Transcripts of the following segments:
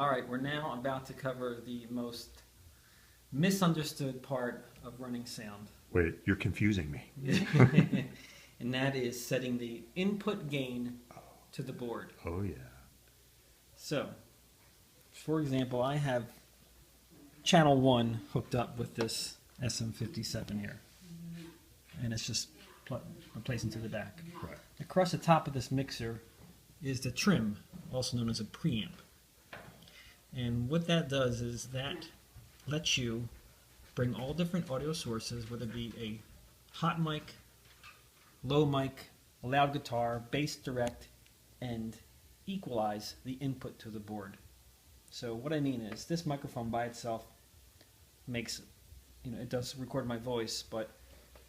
All right, we're now about to cover the most misunderstood part of running sound. Wait, you're confusing me. And that is setting the input gain to the board. Oh, yeah. So, for example, I have channel 1 hooked up with this SM57 here. And it's just placed into the back. Right. Across the top of this mixer is the trim, also known as a preamp. And what that does is that lets you bring all different audio sources, whether it be a hot mic, low mic, a loud guitar, bass direct, and equalize the input to the board. So what I mean is this microphone by itself makes, it does record my voice, but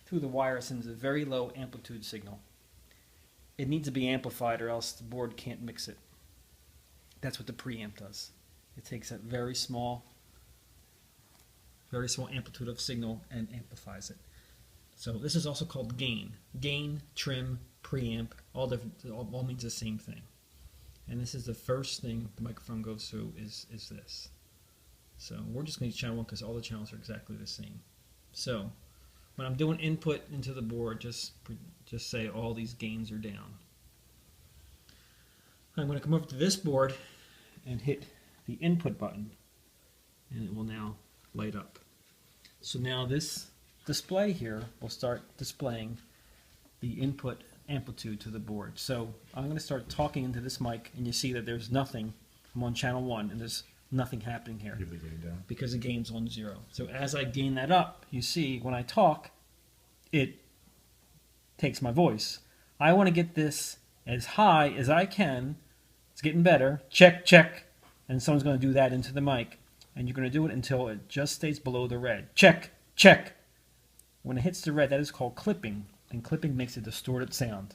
through the wire it sends a very low amplitude signal. It needs to be amplified or else the board can't mix it. That's what the preamp does. It takes that very small amplitude of signal and amplifies it. So this is also called gain. Gain, trim, preamp, all means the same thing. And this is the first thing the microphone goes through is this. So we're just going to use channel 1 because all the channels are exactly the same. So when I'm doing input into the board, just say all these gains are down. I'm going to come over to this board and hit the input button, and it will now light up. So now this display here will start displaying the input amplitude to the board. So I'm going to start talking into this mic, and you see that there's nothing. I'm on channel 1, and there's nothing happening here Give the gain down. because the gain's on 0. So as I gain that up, you see when I talk, it takes my voice. I want to get this as high as I can. It's getting better. Check, check. And someone's going to do that into the mic. And you're going to do it until it just stays below the red. Check, check. When it hits the red, that is called clipping. And clipping makes a distorted sound.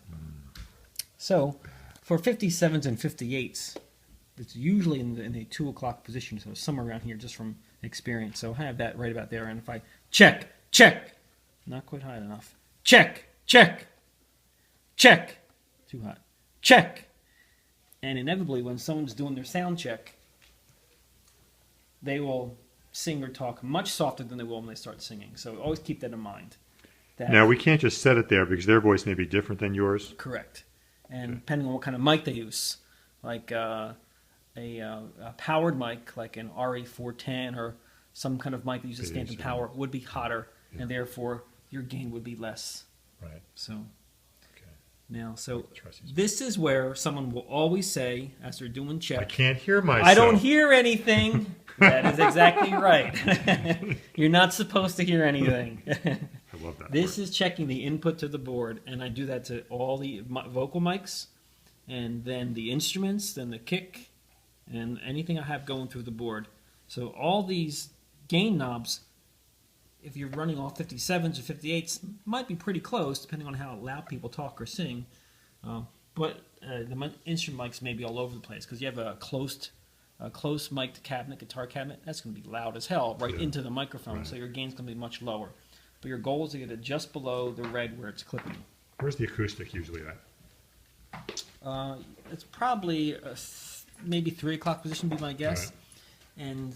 So for 57s and 58s, it's usually in the 2 o'clock position. So somewhere around here just from experience. So I have that right about there. And if I check, check. Not quite high enough. Check, check, check. Too hot. Check. And inevitably, when someone's doing their sound check, they will sing or talk much softer than they will when they start singing. So always keep that in mind. Now, we can't just set it there because their voice may be different than yours. Correct. And depending on what kind of mic they use, like a powered mic, like an RA410 or some kind of mic that uses phantom power, would be hotter, and therefore your gain would be less. Right. So now, this is where someone will always say, as they're doing check, I can't hear myself. I don't hear anything. That is exactly right. You're not supposed to hear anything. I love that. This is checking the input to the board, and I do that to all the vocal mics, and then the instruments, then the kick, and anything I have going through the board. So all these gain knobs, if you're running all 57s or 58s, might be pretty close, depending on how loud people talk or sing. But the instrument mics may be all over the place, because you have a close mic cabinet, guitar cabinet, that's going to be loud as hell right into the microphone, so your gain's going to be much lower. But your goal is to get it just below the red where it's clipping. Where's the acoustic usually at? It's probably maybe 3 o'clock position would be my guess. Right. And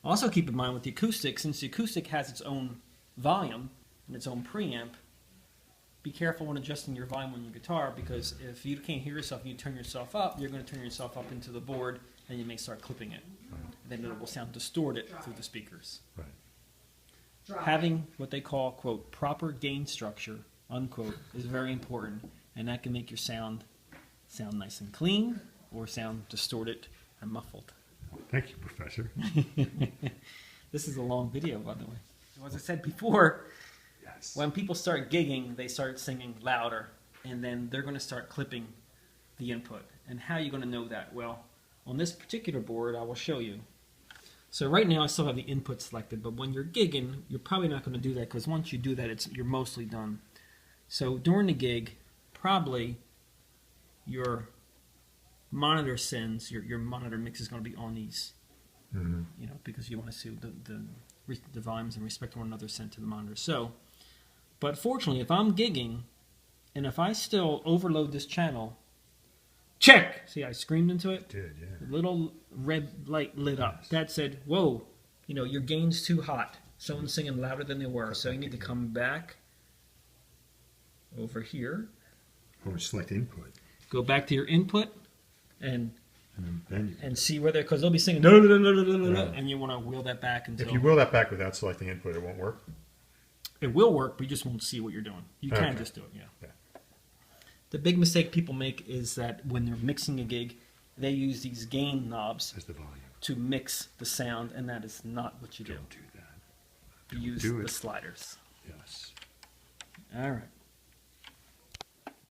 also keep in mind with the acoustic, since the acoustic has its own volume and its own preamp, be careful when adjusting your volume on your guitar, because if you can't hear yourself and you turn yourself up, you're going to turn yourself up into the board and you may start clipping it. Right. Then it will sound distorted through the speakers. Right. Having what they call, quote, proper gain structure, unquote, is very important, and that can make your sound nice and clean or sound distorted and muffled. Thank you, Professor. This is a long video, by the way. So as I said before, when people start gigging, they start singing louder, and then they're going to start clipping the input. And how are you going to know that? Well, on this particular board, I will show you. So right now I still have the input selected, but when you're gigging, you're probably not going to do that, because once you do that, you're mostly done. So during the gig, probably your monitor sends, your monitor mix is going to be on these, because you want to see the volumes in respect to one another sent to the monitor. So, but fortunately, if I'm gigging, and if I still overload this channel, check. See, I screamed into it. Did, yeah. The little red light lit up. Yes. That said, whoa, your gain's too hot. Someone's singing louder than they were. So you need to come back over here. Or select input. Go back to your input and Then see whether, because they'll be singing, no, no, no, no, no, no, no, and you want to wheel that back until. if you wheel that back without selecting input, it won't work. It will work, but you just won't see what you're doing. You can just do it, yeah. The big mistake people make is that when they're mixing a gig, they use these gain knobs As the volume. to mix the sound, and that is not what you do. Don't do that. You use do the it. sliders. Yes. All right.